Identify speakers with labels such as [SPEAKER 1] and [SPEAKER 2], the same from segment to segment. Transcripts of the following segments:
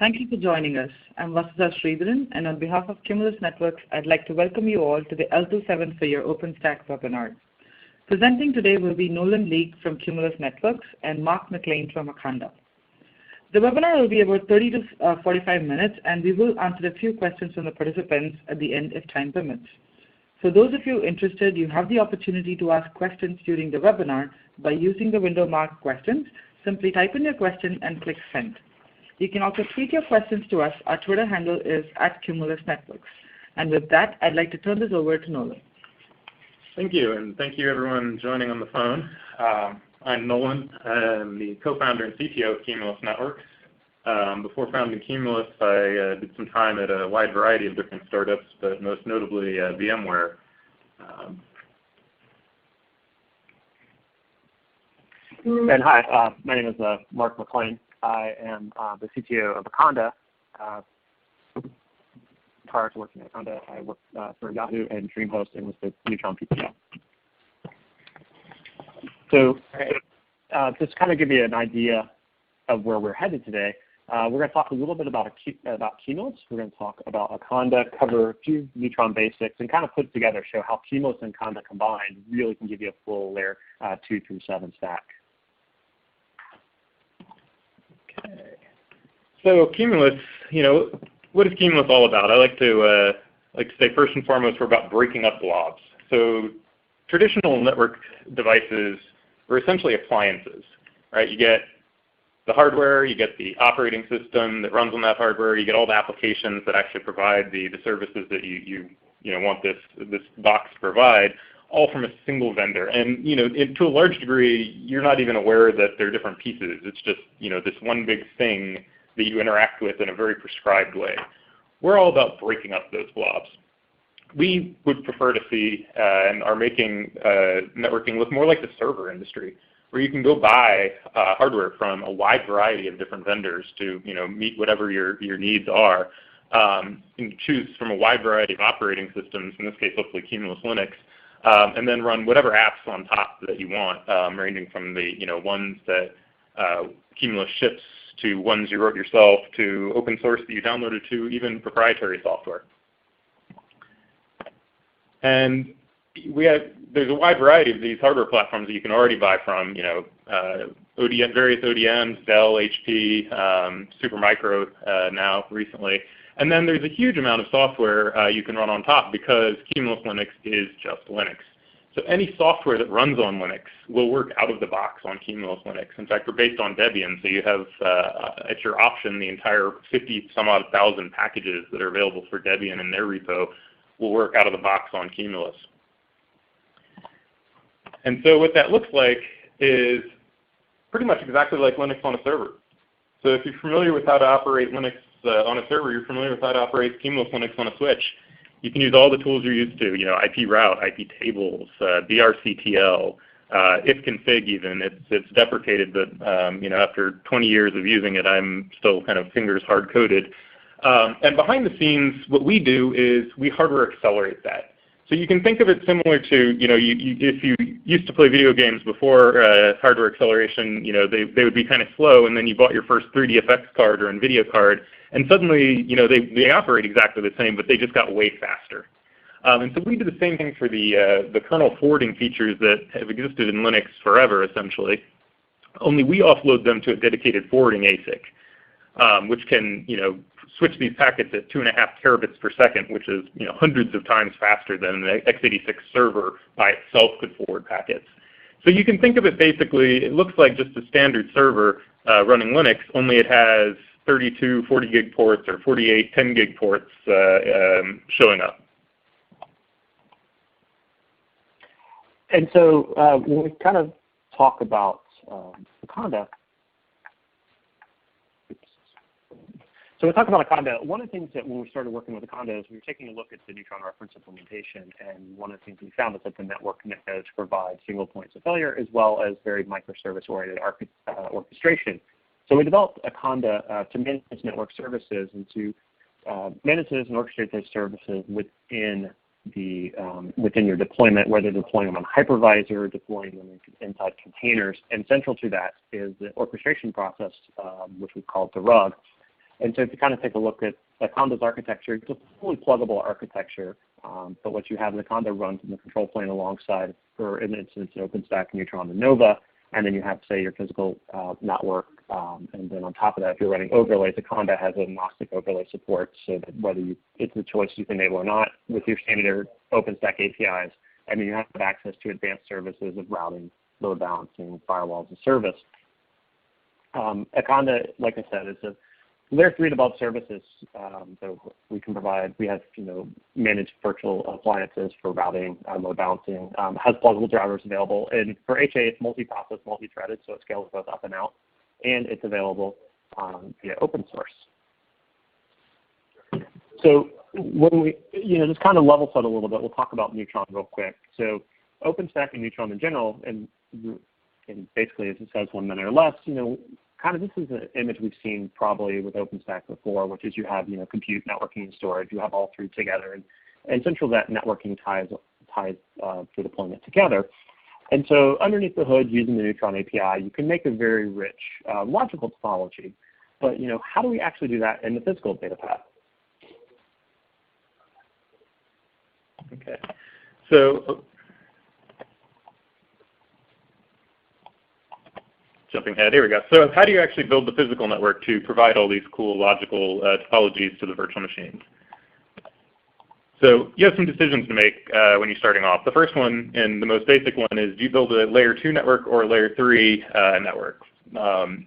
[SPEAKER 1] Thank you for joining us. I'm Vasudha Sridharan, and on behalf of Cumulus Networks, I'd like to welcome you all to the L27 for your OpenStack webinar. Presenting today will be Nolan Leake from Cumulus Networks and Mark McLean from Akanda. The webinar will be about 30 to 45 minutes, and we will answer a few questions from the participants at the end if time permits. For those of you interested, you have the opportunity to ask questions during the webinar by using the window marked questions. Simply type in your question and click send. You can also tweet your questions to us. Our Twitter handle is @CumulusNetworks. And with that, I'd like to turn this over to Nolan.
[SPEAKER 2] Thank you, and thank you everyone joining on the phone. I'm Nolan. I'm the co-founder and CTO of Cumulus Networks. Before founding Cumulus, I did some time at a wide variety of different startups, but most notably VMware.
[SPEAKER 3] And hi, my name is Mark McLean. I am the CTO of Akanda. Prior to working at Conda, I worked for Yahoo and DreamHost and was the Neutron API. So just kind of give you an idea of where we're headed today, we're going to talk a little bit about Cumulus. We're going to talk about Akanda, cover a few Neutron basics, and kind of put together, show how Cumulus and Conda combined really can give you a full layer 2 through 7 stack.
[SPEAKER 2] Okay. So Cumulus, what is Cumulus all about? I like to say first and foremost we're about breaking up blobs. So traditional network devices are essentially appliances, right? You get the hardware, you get the operating system that runs on that hardware, you get all the applications that actually provide the services that you want this box to provide, all from a single vendor. And to a large degree, you're not even aware that they're different pieces. It's just this one big thing that you interact with in a very prescribed way. We're all about breaking up those blobs. We would prefer to see and are making networking look more like the server industry, where you can go buy hardware from a wide variety of different vendors to meet whatever your needs are. You can choose from a wide variety of operating systems, in this case hopefully Cumulus Linux, and then run whatever apps on top that you want, ranging from the ones that Cumulus ships to ones you wrote yourself to open source that you downloaded to even proprietary software. And there's a wide variety of these hardware platforms that you can already buy from, various ODMs, Dell, HP, Supermicro now recently. And then there's a huge amount of software you can run on top because Cumulus Linux is just Linux. So any software that runs on Linux will work out of the box on Cumulus Linux. In fact, we're based on Debian, so you have at your option the entire 50-some-odd thousand packages that are available for Debian in their repo will work out of the box on Cumulus. And so what that looks like is pretty much exactly like Linux on a server. So if you're familiar with how to operate Linux on a server, you're familiar with how to operate Cumulus Linux on a switch. You can use all the tools you're used to, IP route, IP tables, brctl, ifconfig even. It's deprecated, but after 20 years of using it, I'm still kind of fingers hard-coded. And behind the scenes, what we do is we hardware accelerate that. So you can think of it similar to, if you used to play video games before hardware acceleration, they would be kind of slow, and then you bought your first 3DFX card or NVIDIA card, and suddenly, they operate exactly the same, but they just got way faster. And so we do the same thing for the kernel forwarding features that have existed in Linux forever, essentially. Only we offload them to a dedicated forwarding ASIC, which can, switch these packets at 2.5 terabits per second, which is, hundreds of times faster than an x86 server by itself could forward packets. So you can think of it basically, it looks like just a standard server running Linux, only it has 32 40 gig ports or 48 10 gig ports showing up.
[SPEAKER 3] And so when we kind of talk about Akanda, one of the things that when we started working with Akanda is we were taking a look at the Neutron reference implementation, and one of the things we found is that the network knows to provide single points of failure as well as very microservice-oriented orchestration. So we developed Akanda to manage network services and to manage those and orchestrate those services within your deployment, whether deploying them on hypervisor, deploying them inside containers. And central to that is the orchestration process, which we call the RUG. And so if you kind of take a look at Akanda's architecture, it's a fully pluggable architecture, but what you have in Akanda runs in the control plane alongside, for an instance, OpenStack, Neutron, and Nova, and then you have, say, your physical network, and then on top of that, if you're running overlays, Akanda has agnostic overlay support, so that whether it's a choice you can enable or not with your standard OpenStack APIs, and then you have access to advanced services of routing, load balancing, firewalls, and service. Akanda, like I said, is a layer 3 and above services. So we can provide, we have managed virtual appliances for routing, load balancing, has pluggable drivers available. And for HA, it's multi-process, multi-threaded, so it scales both up and out. And it's available via open source. So when we, just kind of level set a little bit, we'll talk about Neutron real quick. So OpenStack and Neutron in general, and basically as it says 1 minute or less, kind of this is an image we've seen probably with OpenStack before, which is you have, compute, networking, and storage. You have all three together, and central that networking ties the deployment together. And so underneath the hood, using the Neutron API, you can make a very rich logical topology. But how do we actually do that in the physical data path?
[SPEAKER 2] Okay, so jumping ahead, here we go. So how do you actually build the physical network to provide all these cool logical topologies to the virtual machines? So you have some decisions to make when you're starting off. The first one, and the most basic one, is do you build a layer 2 network or a layer 3 network? And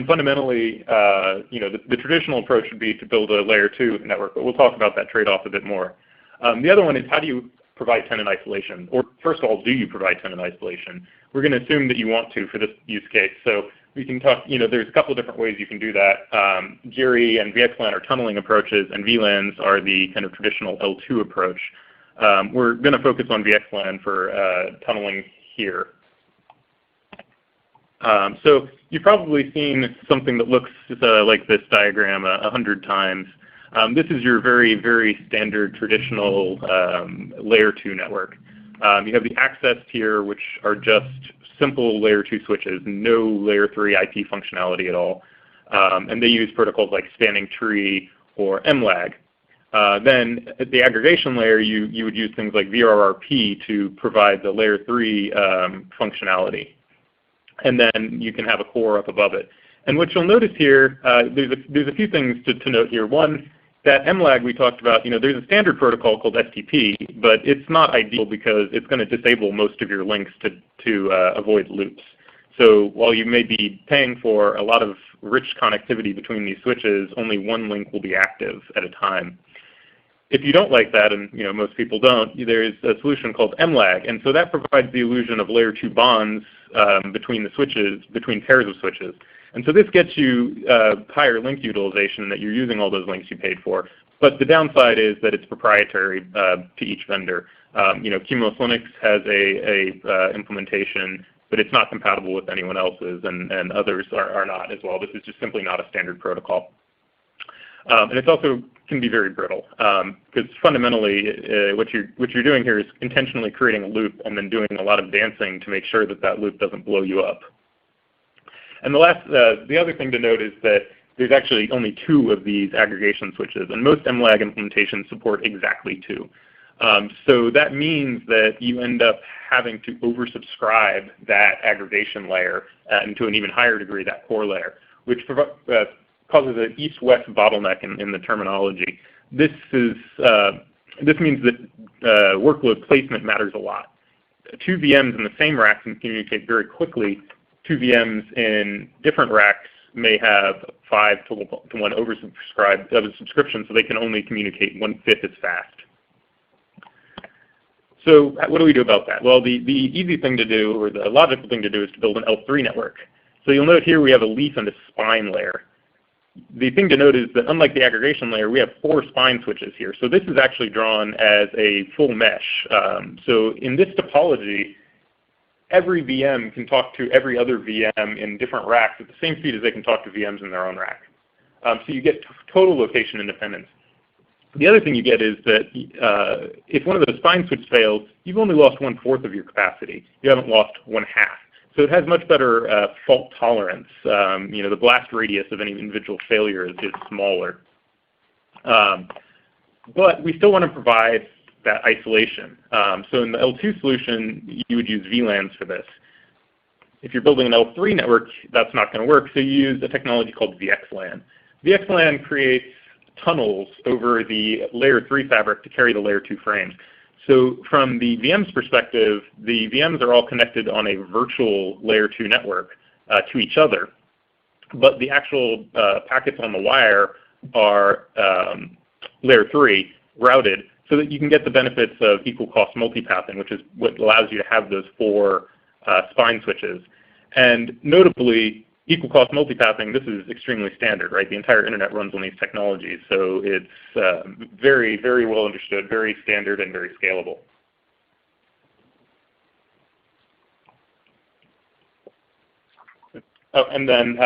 [SPEAKER 2] fundamentally, the traditional approach would be to build a layer 2 network, but we'll talk about that trade-off a bit more. The other one is, how do you provide tenant isolation? Or first of all, do you provide tenant isolation? We're going to assume that you want to for this use case. So we can talk, there's a couple of different ways you can do that. Jiri and VxLAN are tunneling approaches, and VLANs are the kind of traditional L2 approach. We're going to focus on VxLAN for tunneling here. So you've probably seen something that looks like this diagram 100 times. This is your very, very standard traditional layer 2 network. You have the access tier, which are just simple layer 2 switches, no layer 3 IP functionality at all. And they use protocols like spanning tree or MLAG. Then at the aggregation layer, you would use things like VRRP to provide the layer 3 functionality. And then you can have a core up above it. And what you'll notice here, there's a few things to note here. One, that MLAG we talked about, there's a standard protocol called STP, but it's not ideal because it's going to disable most of your links to avoid loops. So while you may be paying for a lot of rich connectivity between these switches, only one link will be active at a time. If you don't like that, and most people don't, there's a solution called MLAG, and so that provides the illusion of layer 2 bonds between the switches, between pairs of switches. And so this gets you higher link utilization, that you're using all those links you paid for. But the downside is that it's proprietary to each vendor. Cumulus Linux has a implementation, but it's not compatible with anyone else's, and others are not as well. This is just simply not a standard protocol. And it also can be very brittle, because fundamentally what you're doing here is intentionally creating a loop and then doing a lot of dancing to make sure that that loop doesn't blow you up. And the other thing to note is that there's actually only 2 of these aggregation switches, and most MLAG implementations support exactly 2. So that means that you end up having to oversubscribe that aggregation layer, and to an even higher degree that core layer, which causes an east-west bottleneck in the terminology. This means that workload placement matters a lot. 2 VMs in the same rack can communicate very quickly. 2 VMs in different racks may have 5 to 1 subscription, so they can only communicate 1/5 as fast. So what do we do about that? Well, the easy thing to do, or the logical thing to do, is to build an L3 network. So you'll note here we have a leaf and a spine layer. The thing to note is that unlike the aggregation layer, we have 4 spine switches here. So this is actually drawn as a full mesh. So in this topology, every VM can talk to every other VM in different racks at the same speed as they can talk to VMs in their own rack. So you get total location independence. The other thing you get is that if one of those spine switches fails, you've only lost 1/4 of your capacity. You haven't lost 1/2. So it has much better fault tolerance. The blast radius of any individual failure is smaller. But we still want to provide that isolation. So in the L2 solution, you would use VLANs for this. If you're building an L3 network, that's not going to work, so you use a technology called VxLAN. VxLAN creates tunnels over the layer 3 fabric to carry the layer 2 frames. So from the VM's perspective, the VMs are all connected on a virtual layer 2 network to each other, but the actual packets on the wire are layer 3 routed so that you can get the benefits of equal cost multipathing, which is what allows you to have those 4 spine switches. And notably, equal cost multipathing, this is extremely standard, right? The entire internet runs on these technologies, so it's very, very well understood, very standard, and very scalable. Oh, and then,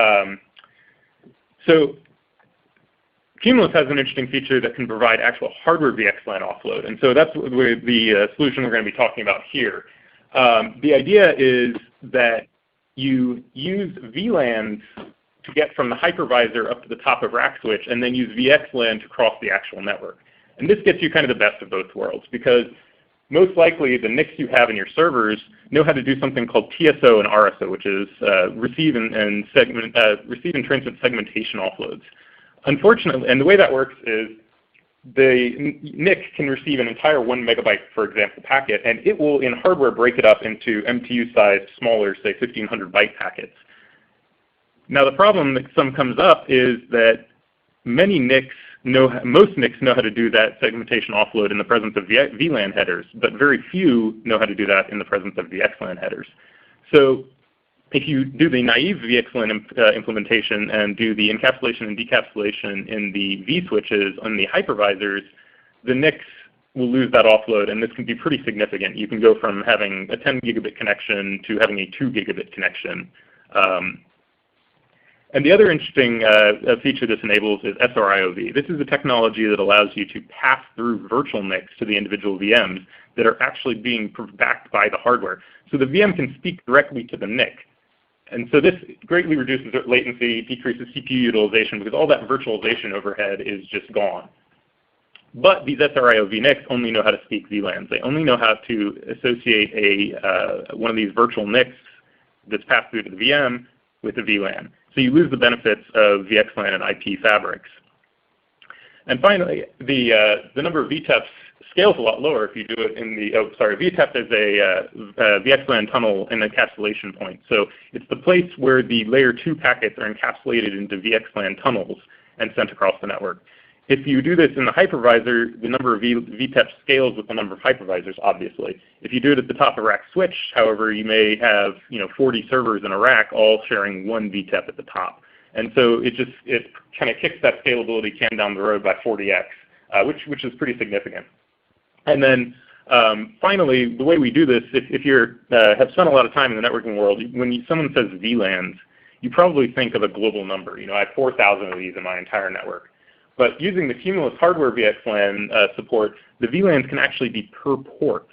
[SPEAKER 2] so Cumulus has an interesting feature that can provide actual hardware VxLAN offload, and so that's the solution we're going to be talking about here. The idea is that you use VLANs to get from the hypervisor up to the top of rack switch, and then use VxLAN to cross the actual network. And this gets you kind of the best of both worlds, because most likely the NICs you have in your servers know how to do something called TSO and RSO, which is receive and transmit segmentation offloads. Unfortunately, and the way that works is the NIC can receive an entire 1 megabyte, for example, packet, and it will, in hardware, break it up into MTU-sized, smaller, say, 1,500 byte packets. Now, the problem that comes up is that most NICs know how to do that segmentation offload in the presence of VLAN headers, but very few know how to do that in the presence of VxLAN headers. So if you do the naive VxLAN implementation and do the encapsulation and decapsulation in the V-switches on the hypervisors, the NICs will lose that offload, and this can be pretty significant. You can go from having a 10 gigabit connection to having a 2 gigabit connection. And the other interesting feature this enables is SRIOV. This is a technology that allows you to pass through virtual NICs to the individual VMs that are actually being backed by the hardware. So the VM can speak directly to the NIC. And so this greatly reduces latency, decreases CPU utilization, because all that virtualization overhead is just gone. But these SRIOV NICs only know how to speak VLANs. They only know how to associate one of these virtual NICs that's passed through to the VM with a VLAN. So you lose the benefits of VxLAN and IP fabrics. And finally, the number of VTEPs scales a lot lower if you do it in the, VTEP is a VxLAN tunnel and encapsulation point. So it's the place where the layer 2 packets are encapsulated into VxLAN tunnels and sent across the network. If you do this in the hypervisor, the number of VTEPs scales with the number of hypervisors, obviously. If you do it at the top of rack switch, however, you may have 40 servers in a rack all sharing 1 VTEP at the top. And so it kind of kicks that scalability can down the road by 40x, which is pretty significant. And then finally, the way we do this, if you have spent a lot of time in the networking world, when someone says VLANs, you probably think of a global number. I have 4,000 of these in my entire network. But using the Cumulus hardware VxLAN support, the VLANs can actually be per port.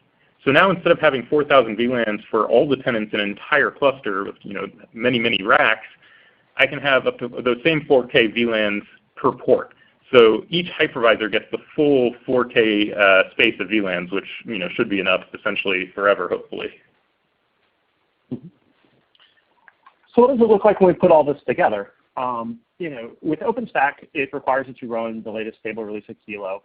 [SPEAKER 2] So now instead of having 4,000 VLANs for all the tenants in an entire cluster with many, many racks, I can have up to those same 4K VLANs per port. So each hypervisor gets the full 4K space of VLANs, which should be enough essentially forever, hopefully.
[SPEAKER 3] So what does it look like when we put all this together? With OpenStack, it requires that you run the latest stable release of Kilo.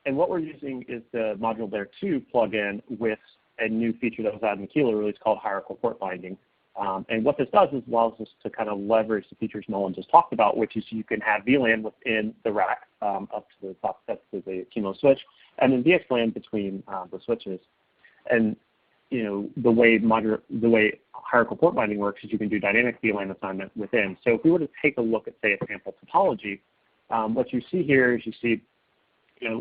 [SPEAKER 3] And what we're using is the module Layer 2 plugin with a new feature that was added in the Kilo release called hierarchical port binding. And what this does is allows us to kind of leverage the features Nolan just talked about, which is you can have VLAN within the rack up to the top, that's the Cumulus switch, and then VxLAN between the switches. And the way hierarchical port binding works is you can do dynamic VLAN assignment within. So if we were to take a look at, say, a sample topology, what you see here is you see,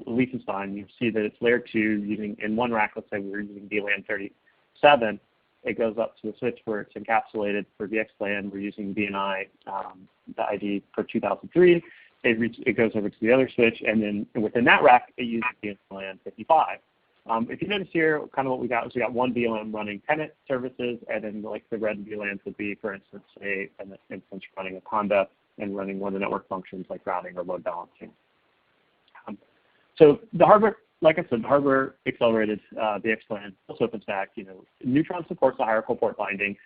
[SPEAKER 3] Liechtenstein, you see that it's layer 2 using, in one rack, let's say we're using VLAN 37, it goes up to the switch where it's encapsulated. For VxLAN, we're using BNI, the ID for 2003. It goes over to the other switch, and then within that rack, it uses VxLAN 55. If you notice here, kind of what we got is we got one VLAN running tenant services, and then like the red VLANs would be, for instance, an instance running a Conda and running one of the network functions like routing or load balancing. So the hardware, like I said, the hardware accelerated VxLAN plus OpenStack. Neutron supports the hierarchical port binding.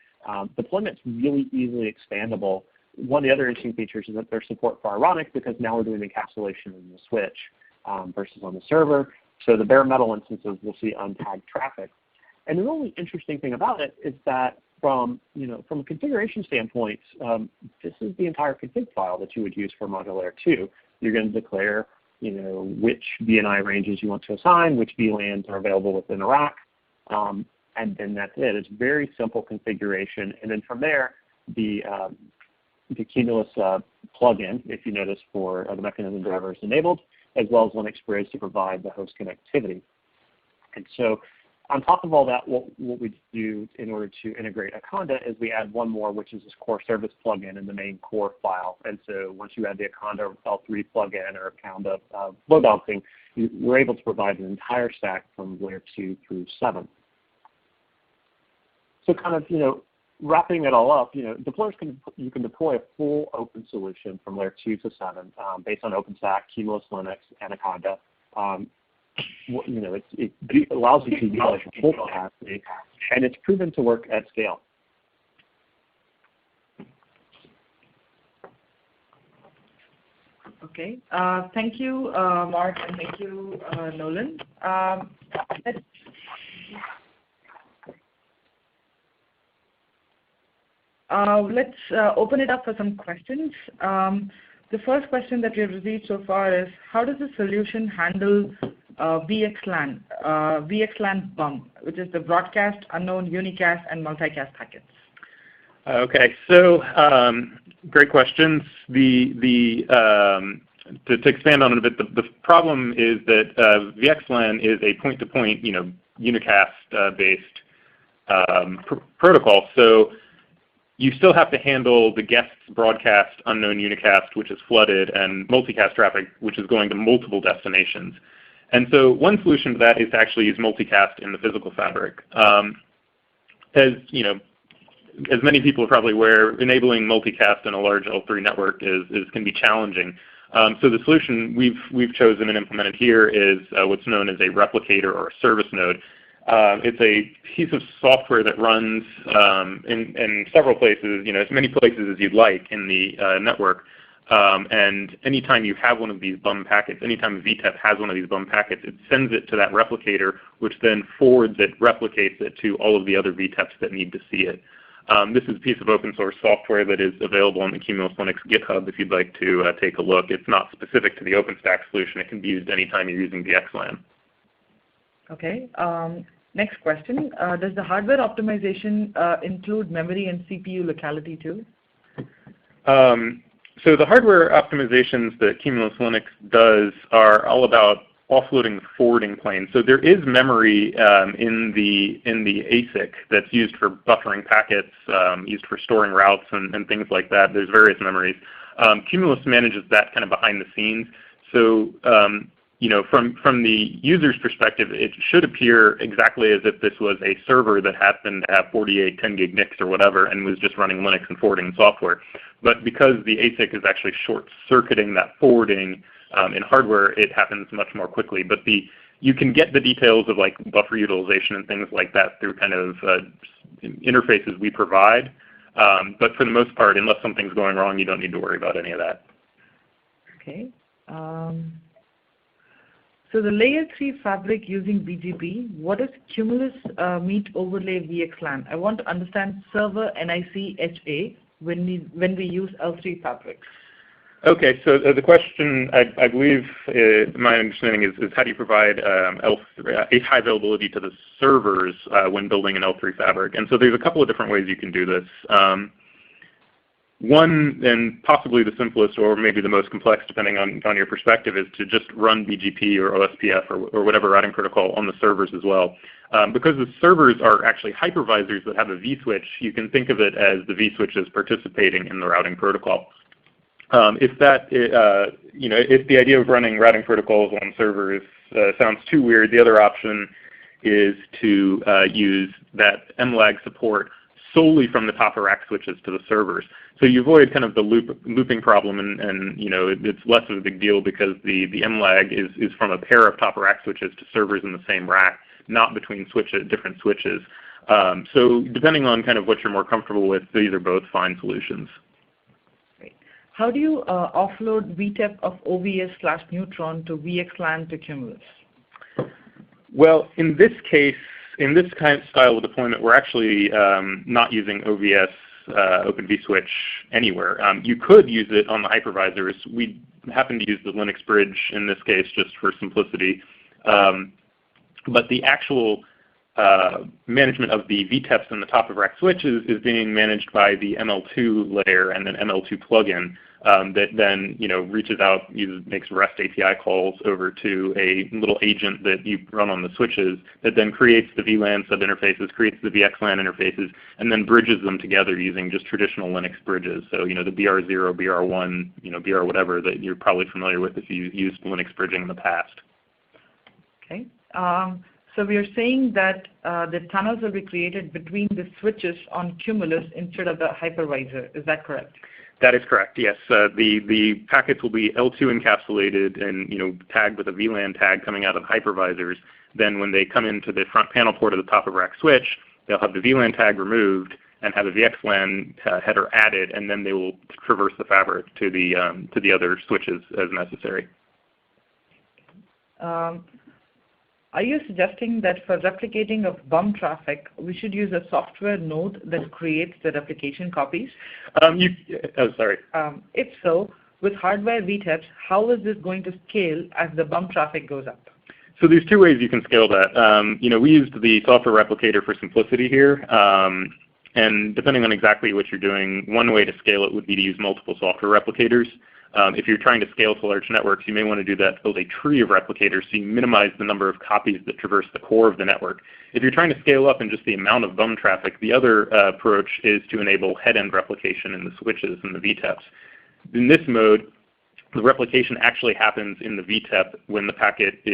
[SPEAKER 3] Deployment's really easily expandable. One of the other interesting features is that there's support for ironic, because now we're doing encapsulation in the switch versus on the server. So the bare metal instances will see untagged traffic. And the really interesting thing about it is that from a configuration standpoint, this is the entire config file that you would use for module layer 2. You're going to declare which VNI ranges you want to assign, which VLANs are available within a rack, and then that's it. It's very simple configuration. And then from there, the Cumulus plugin, if you notice, for the mechanism driver is enabled, as well as Linux Bridge to provide the host connectivity. And so on top of all that, what we do in order to integrate Akanda is we add one more, which is this core service plugin in the main core file. And so once you add the Akanda L3 plugin or Akanda load balancing, we're able to provide an entire stack from layer 2 through 7. So kind of, wrapping it all up, deployers you can deploy a full open solution from layer 2 to 7 based on OpenStack, Cumulus Linux, and Akanda. It allows you to utilize your full capacity, and it's proven to work at scale.
[SPEAKER 1] Okay. Thank you, Mark, and thank you, Nolan. Let's open it up for some questions. The first question that we have received so far is, how does the solution handle VxLAN BOM, which is the broadcast, unknown, unicast, and multicast packets?
[SPEAKER 2] Okay, so great questions. To expand on it a bit, the problem is that VxLAN is a point-to-point, unicast-based protocol. So you still have to handle the guest's broadcast, unknown unicast, which is flooded, and multicast traffic, which is going to multiple destinations. And so one solution to that is to actually use multicast in the physical fabric. As many people are probably aware, enabling multicast in a large L3 network can be challenging. So the solution we've chosen and implemented here is what's known as a replicator or a service node. It's a piece of software that runs in several places, as many places as you'd like in the network. And anytime you have one of these BOM packets, anytime VTEP has one of these BOM packets, it sends it to that replicator, which then forwards it, replicates it to all of the other VTEPs that need to see it. This is a piece of open source software that is available on the Cumulus Linux GitHub if you'd like to take a look. It's not specific to the OpenStack solution. It can be used anytime you're using VxLAN. Okay.
[SPEAKER 1] Next question. Does the hardware optimization include memory and CPU locality too?
[SPEAKER 2] So the hardware optimizations that Cumulus Linux does are all about offloading the forwarding plane. So there is memory in the ASIC that's used for buffering packets, used for storing routes and things like that. There's various memories. Cumulus manages that kind of behind the scenes. So from the user's perspective, it should appear exactly as if this was a server that happened to have 48 10 gig NICs or whatever and was just running Linux and forwarding software. But because the ASIC is actually short-circuiting that forwarding in hardware, it happens much more quickly. But you can get the details of like buffer utilization and things like that through kind of interfaces we provide. But for the most part, unless something's going wrong, you don't need to worry about any of that.
[SPEAKER 1] Okay. So the layer 3 fabric using BGP, what does Cumulus meet overlay VxLAN? I want to understand server NIC HA when we use L3 fabric.
[SPEAKER 2] Okay, so the question, I believe, my understanding is how do you provide a high availability to the servers when building an L3 fabric? And so there's a couple of different ways you can do this. One, and possibly the simplest or maybe the most complex depending on your perspective, is to just run BGP or OSPF or whatever routing protocol on the servers as well. Because the servers are actually hypervisors that have a vSwitch, you can think of it as the vSwitch is participating in the routing protocol. If the idea of running routing protocols on servers sounds too weird, the other option is to use that MLAG support solely from the top of rack switches to the servers. So you avoid kind of the looping problem, and it's less of a big deal because the MLAG is from a pair of top of rack switches to servers in the same rack, not between different switches. So depending on kind of what you're more comfortable with, these are both fine solutions.
[SPEAKER 1] Great. How do you offload VTEP of OVS/Neutron to VxLAN to Cumulus?
[SPEAKER 2] Well, in this case, in this kind of style of deployment, we're actually not using OVS Open vSwitch anywhere. You could use it on the hypervisors. We happen to use the Linux bridge in this case just for simplicity. But the actual management of the VTEPs in the top of rack switches is being managed by the ML2 layer and an ML2 plugin that then reaches out, makes REST API calls over to a little agent that you run on the switches that then creates the VLAN subinterfaces, creates the VxLAN interfaces, and then bridges them together using just traditional Linux bridges. So the BR0, BR1, BR whatever that you're probably familiar with if you used Linux bridging in the past.
[SPEAKER 1] Okay. So we are saying that the tunnels will be created between the switches on Cumulus instead of the hypervisor. Is that correct?
[SPEAKER 2] That is correct, yes. The packets will be L2 encapsulated and tagged with a VLAN tag coming out of hypervisors. Then when they come into the front panel port of the top of rack switch, they'll have the VLAN tag removed and have a VxLAN header added, and then they will traverse the fabric to the other switches as necessary.
[SPEAKER 1] Are you suggesting that for replicating of BOM traffic, we should use a software node that creates the replication copies? If so, with hardware VTEPs, how is this going to scale as the BOM traffic goes up?
[SPEAKER 2] So there's two ways you can scale that. We used the software replicator for simplicity here. And depending on exactly what you're doing, one way to scale it would be to use multiple software replicators. If you're trying to scale to large networks, you may want to do that, build a tree of replicators so you minimize the number of copies that traverse the core of the network. If you're trying to scale up in just the amount of BOM traffic, the other approach is to enable head-end replication in the switches and the VTEPs. In this mode, the replication actually happens in the VTEP when the packet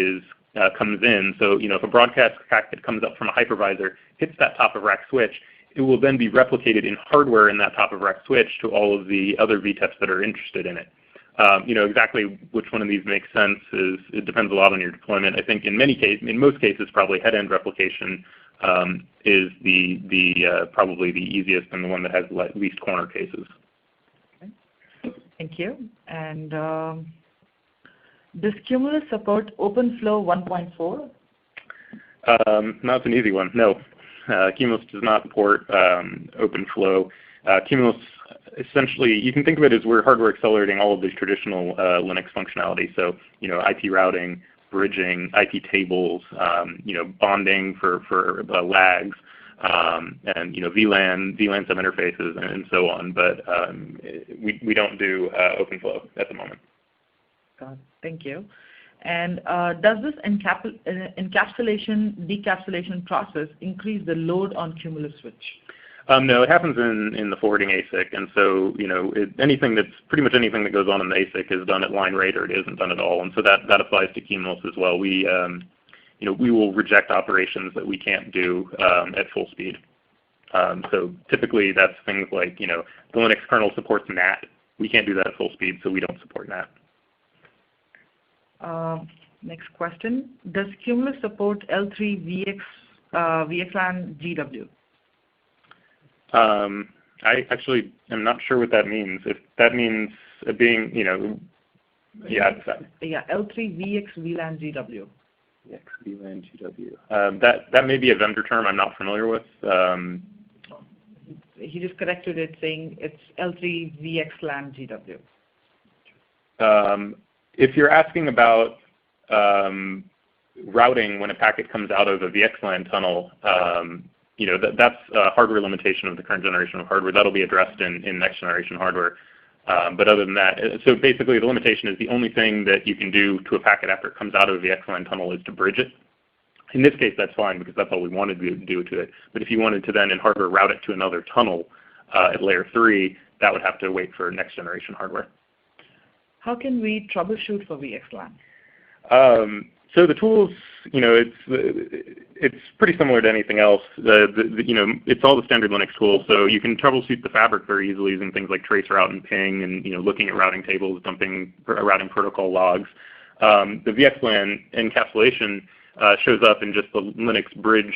[SPEAKER 2] comes in. So if a broadcast packet comes up from a hypervisor, hits that top of rack switch, it will then be replicated in hardware in that top of rack switch to all of the other VTEPs that are interested in it. Exactly which one of these makes sense it depends a lot on your deployment. I think in most cases, probably head-end replication is probably the easiest and the one that has least corner cases.
[SPEAKER 1] Okay. Thank you. And does Cumulus support OpenFlow 1.4?
[SPEAKER 2] That's an easy one. No, Cumulus does not support OpenFlow. Cumulus, essentially, you can think of it as we're hardware accelerating all of these traditional Linux functionality. So, IP routing, bridging, IP tables, bonding for lags, and VLAN subinterfaces, and so on. But we don't do OpenFlow at the moment.
[SPEAKER 1] Got it. Thank you. And does this encapsulation, decapsulation process increase the load on Cumulus switch?
[SPEAKER 2] No, it happens in the forwarding ASIC, and so pretty much anything that goes on in the ASIC is done at line rate, or it isn't done at all, and so that applies to Cumulus as well. We will reject operations that we can't do at full speed. So typically that's things like the Linux kernel supports NAT. We can't do that at full speed, so we don't support NAT.
[SPEAKER 1] Next question: does Cumulus support L3 VxLAN GW?
[SPEAKER 2] I actually am not sure what that means. If that means being, yeah.
[SPEAKER 1] Yeah, L3 VX VLAN GW.
[SPEAKER 2] VX VLAN GW. That may be a vendor term I'm not familiar with.
[SPEAKER 1] He just corrected it, saying it's L3 VxLAN GW.
[SPEAKER 2] If you're asking about routing when a packet comes out of a VxLAN tunnel, that's a hardware limitation of the current generation of hardware. That'll be addressed in next generation hardware. But other than that, so basically the limitation is the only thing that you can do to a packet after it comes out of a VxLAN tunnel is to bridge it. In this case, that's fine because that's all we wanted to do to it. But if you wanted to then in hardware route it to another tunnel at layer 3, that would have to wait for next generation hardware.
[SPEAKER 1] How can we troubleshoot for VxLAN?
[SPEAKER 2] So the tools, it's pretty similar to anything else. It's all the standard Linux tools. So you can troubleshoot the fabric very easily using things like traceroute and ping, and looking at routing tables, dumping routing protocol logs. The VxLAN encapsulation shows up in just the Linux bridge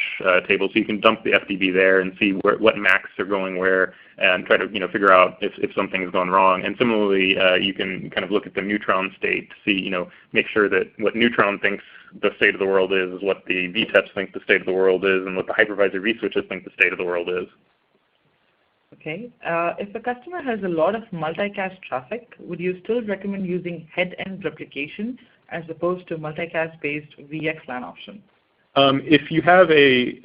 [SPEAKER 2] table, so you can dump the FDB there and see what MACs are going where, and try to figure out if something's gone wrong. And similarly, you can kind of look at the Neutron state to see, make sure that what Neutron thinks the state of the world is what the VTEPs think the state of the world is, and what the hypervisor vSwitches think the state of the world is.
[SPEAKER 1] Okay. If a customer has a lot of multicast traffic, would you still recommend using head-end replication as opposed to multicast-based VxLAN option?
[SPEAKER 2] If you have a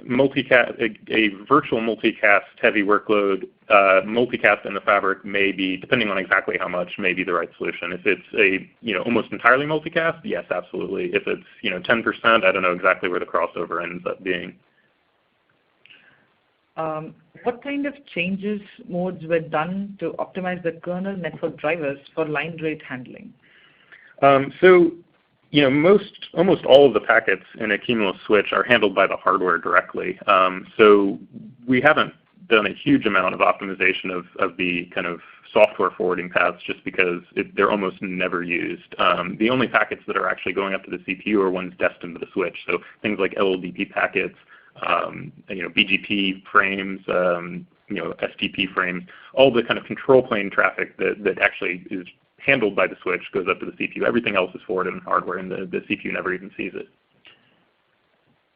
[SPEAKER 2] virtual multicast heavy workload, multicast in the fabric may be, depending on exactly how much, may be the right solution. If it's almost entirely multicast, yes, absolutely. If it's 10%, I don't know exactly where the crossover ends up being.
[SPEAKER 1] What kind of changes modes were done to optimize the kernel network drivers for line rate handling? Almost all of the packets in a Cumulus switch are handled by the hardware directly. So we haven't done a huge amount of optimization of the kind of software forwarding paths, just because they're almost never used. The only packets that are actually going up to the CPU are ones destined to the switch. So things like LLDP packets, BGP frames, STP frames, all the kind of control plane traffic that actually is handled by the switch goes up to the CPU. Everything else is forwarded in hardware, and the CPU never even sees it.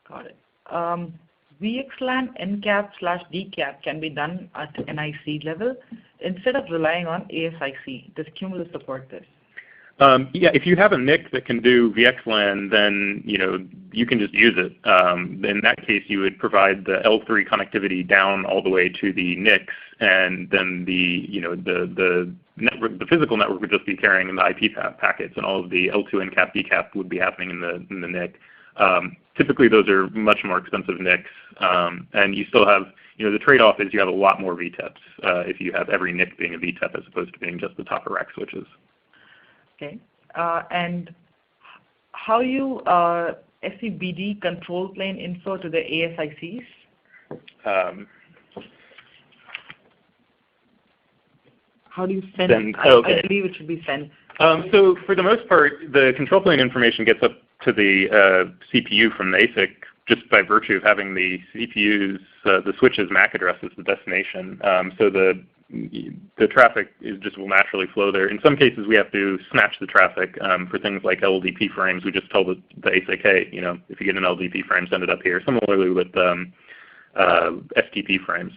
[SPEAKER 1] Got it. VxLAN encap/decap can be done at NIC level instead of relying on ASIC. Does Cumulus support this?
[SPEAKER 2] Yeah, if you have a NIC that can do VxLAN, then you can just use it. In that case, you would provide the L3 connectivity down all the way to the NICs, and then the network, the physical network, would just be carrying in the IP packets, and all of the L2 encap decap would be happening in the NIC. Typically, those are much more expensive NICs, and you still have the trade-off is you have a lot more VTEPs if you have every NIC being a VTEP as opposed to being just the top of rack switches.
[SPEAKER 1] Okay, and how you SCBD control plane info to the ASICs? How do you send? I believe it should be sent.
[SPEAKER 2] So for the most part, the control plane information gets up to the CPU from the ASIC just by virtue of having the CPU's, the switch's MAC address as the destination. So the traffic will naturally flow there. In some cases, we have to snatch the traffic for things like LLDP frames. We just tell the ASIC, hey, if you get an LLDP frame, send it up here. Similarly with STP frames.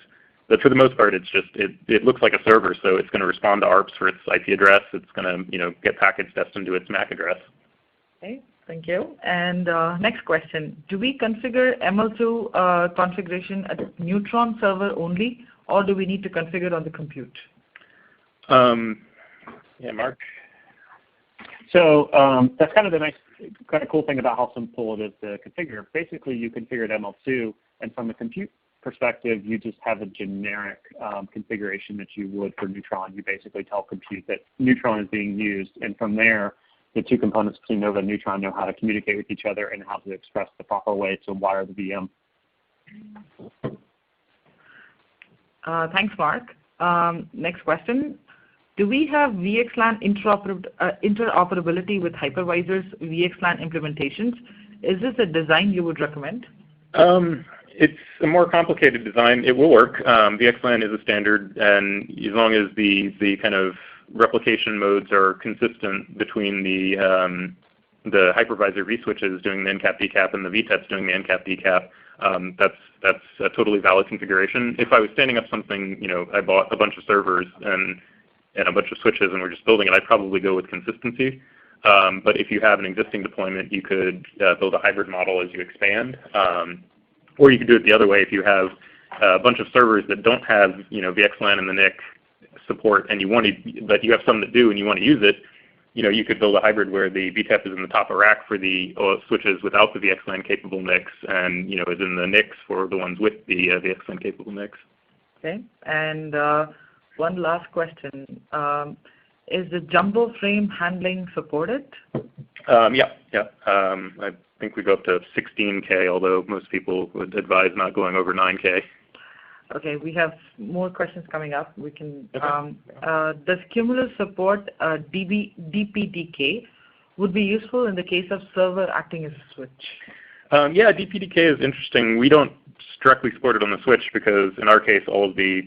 [SPEAKER 2] But for the most part, it's just it looks like a server, so it's going to respond to ARPs for its IP address. It's going to get packets destined to its MAC address.
[SPEAKER 1] Okay, thank you. And next question: do we configure ML2 configuration at Neutron server only, or do we need to configure it on the compute?
[SPEAKER 2] Yeah, Mark.
[SPEAKER 3] So that's kind of the nice, kind of cool thing about how simple it is to configure. Basically, you configured ML2, and from a compute perspective, you just have a generic configuration that you would for Neutron. You basically tell compute that Neutron is being used, and from there, the two components between Nova and Neutron know how to communicate with each other and how to express the proper way to wire the VM.
[SPEAKER 1] Thanks, Mark. Next question. Do we have VxLAN interoperability with hypervisors VxLAN implementations? Is this a design you would recommend?
[SPEAKER 2] It's a more complicated design. It will work. VxLAN is a standard, and as long as the kind of replication modes are consistent between the hypervisor vSwitches doing the encap decap and the VTEPs doing the encap decap, that's a totally valid configuration. If I was standing up something, I bought a bunch of servers and a bunch of switches and we're just building it, I'd probably go with consistency. But if you have an existing deployment, you could build a hybrid model as you expand. Or you could do it the other way. If you have a bunch of servers that don't have VxLAN and the NIC support, and but you have some that do and you want to use it, you could build a hybrid where the VTEP is in the top of rack for the switches without the VxLAN capable NICs, and is in the NICs for the ones with the VxLAN capable NICs. Okay,
[SPEAKER 1] and one last question: is the jumbo frame handling supported?
[SPEAKER 2] Yeah. I think we go up to 16K, although most people would advise not going over 9K.
[SPEAKER 1] Okay, we have more questions coming up. We can.
[SPEAKER 2] Okay.
[SPEAKER 1] Does Cumulus support DBPDK? Would be useful in the case of server acting as a switch.
[SPEAKER 2] Yeah, DPDK is interesting. We don't directly support it on the switch because in our case, all of the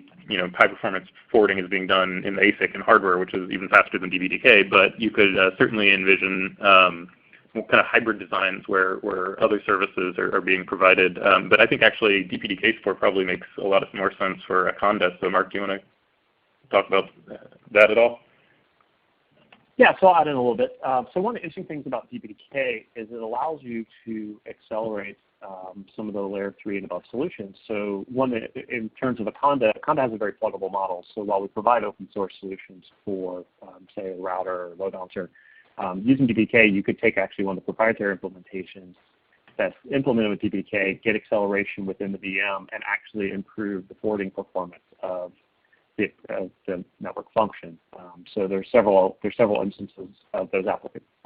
[SPEAKER 2] high performance forwarding is being done in the ASIC and hardware, which is even faster than DBPDK. But you could certainly envision kind of hybrid designs where other services are being provided. But I think actually DPDK support probably makes a lot more sense for Akanda. So Mark, do you want to talk about that at all?
[SPEAKER 3] Yeah, so I'll add in a little bit. So one of the interesting things about DBPDK is it allows you to accelerate some of the layer 3 and above solutions. So in terms of Akanda has a very pluggable model. So while we provide open source solutions for, say, a router or load balancer, using DBPDK, you could take actually one of the proprietary implementations that's implemented with DBPDK, get acceleration within the VM, and actually improve the forwarding performance of the network function. So there's several instances of those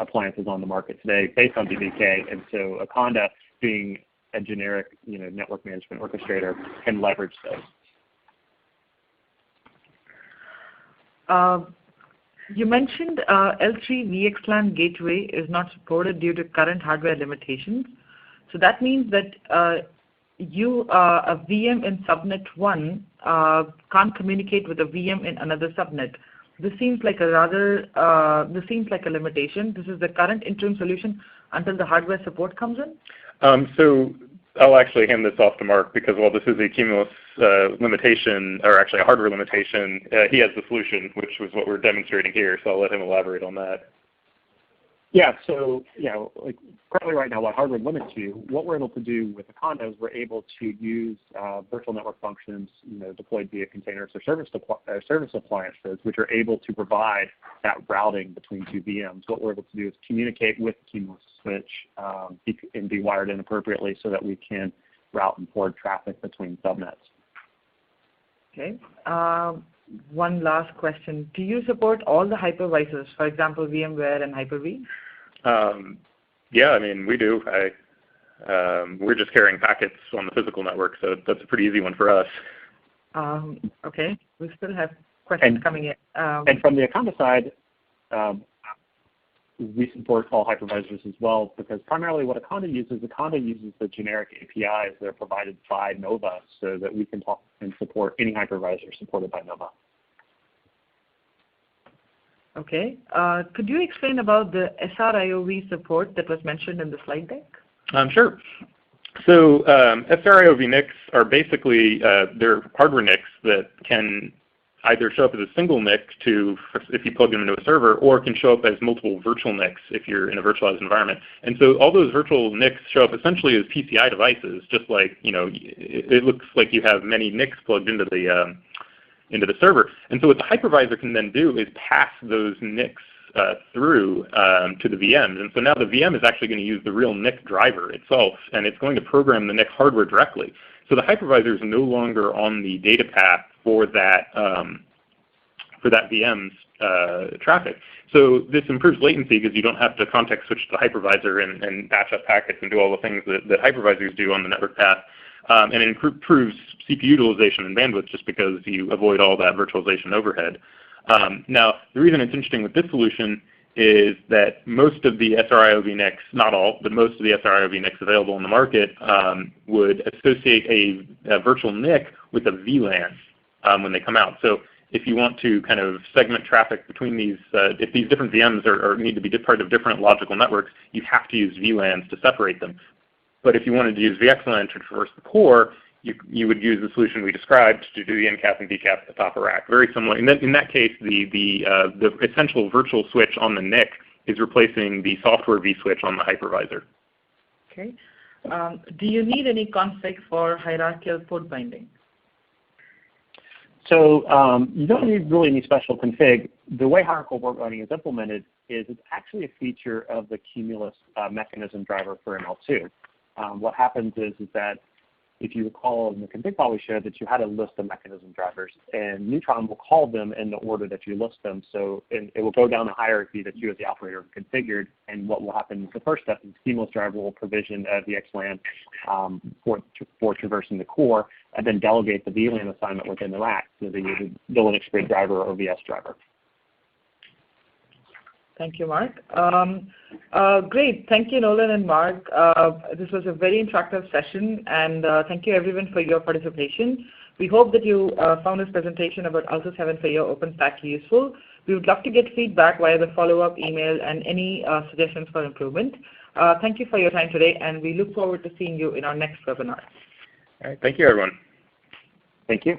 [SPEAKER 3] appliances on the market today based on DBPDK, and so Akanda, being a generic network management orchestrator, can leverage those.
[SPEAKER 1] You mentioned L3 VxLAN gateway is not supported due to current hardware limitations. So that means that a VM in subnet 1 can't communicate with a VM in another subnet. This seems like a limitation. This is the current interim solution until the hardware support comes in.
[SPEAKER 2] So I'll actually hand this off to Mark because while this is a Cumulus limitation, or actually a hardware limitation, he has the solution, which was what we're demonstrating here. So I'll let him elaborate on that.
[SPEAKER 3] Yeah, so like currently right now, what hardware limits you, what we're able to do with Akanda is we're able to use virtual network functions, deployed via containers or service appliances, which are able to provide that routing between two VMs. What we're able to do is communicate with the Cumulus switch and be wired in appropriately so that we can route and forward traffic between subnets.
[SPEAKER 1] Okay. One last question. Do you support all the hypervisors, for example, VMware and Hyper-V?
[SPEAKER 2] Yeah, I mean, we do. We're just carrying packets on the physical network, so that's a pretty easy one for us.
[SPEAKER 1] Okay. We still have questions coming in.
[SPEAKER 3] And from the Akanda side, we support all hypervisors as well, because primarily what Akanda uses the generic APIs that are provided by Nova so that we can talk and support any hypervisor supported by Nova.
[SPEAKER 1] Okay. Could you explain about the SRIOV support that was mentioned in the slide deck?
[SPEAKER 2] Sure. So SRIOV NICs are basically they're hardware NICs that can either show up as a single NIC if you plug them into a server, or can show up as multiple virtual NICs if you're in a virtualized environment. And so all those virtual NICs show up essentially as PCI devices, just like it looks like you have many NICs plugged into the server. And so what the hypervisor can then do is pass those NICs through to the VMs. And so now the VM is actually going to use the real NIC driver itself, and it's going to program the NIC hardware directly. So the hypervisor is no longer on the data path for that VM's traffic. So this improves latency because you don't have to context switch to the hypervisor and batch up packets and do all the things that hypervisors do on the network path. And it improves CPU utilization and bandwidth just because you avoid all that virtualization overhead. Now, the reason it's interesting with this solution is that most of the SRIOV NICs, not all, but most of the SRIOV NICs available in the market would associate a virtual NIC with a VLAN when they come out. So if you want to kind of segment traffic between these, if these different VMs need to be part of different logical networks, you have to use VLANs to separate them. But if you wanted to use VxLAN to traverse the core, you would use the solution we described to do the encap and decap at the top of rack. Very similar. In that case, the essential virtual switch on the NIC is replacing the software vSwitch on the hypervisor.
[SPEAKER 1] Okay. Do you need any config for hierarchical port binding?
[SPEAKER 3] So you don't need really any special config. The way hierarchical port binding is implemented is it's actually a feature of the Cumulus mechanism driver for ML2. What happens is that if you recall in the config file we showed that you had a list of mechanism drivers, and Neutron will call them in the order that you list them. So it will go down the hierarchy that you as the operator have configured, and what will happen, the first step is the Chemus driver will provision a VxLAN for traversing the core, and then delegate the VLAN assignment within the rack to the Linux grid driver or VS driver.
[SPEAKER 1] Thank you, Mark. Great. Thank you, Nolan and Mark. This was a very interactive session, and thank you, everyone, for your participation. We hope that you found this presentation about Alto 7 for your OpenStack useful. We would love to get feedback via the follow-up email and any suggestions for improvement. Thank you for your time today, and we look forward to seeing you in our next webinar.
[SPEAKER 2] All right. Thank you, everyone.
[SPEAKER 3] Thank you.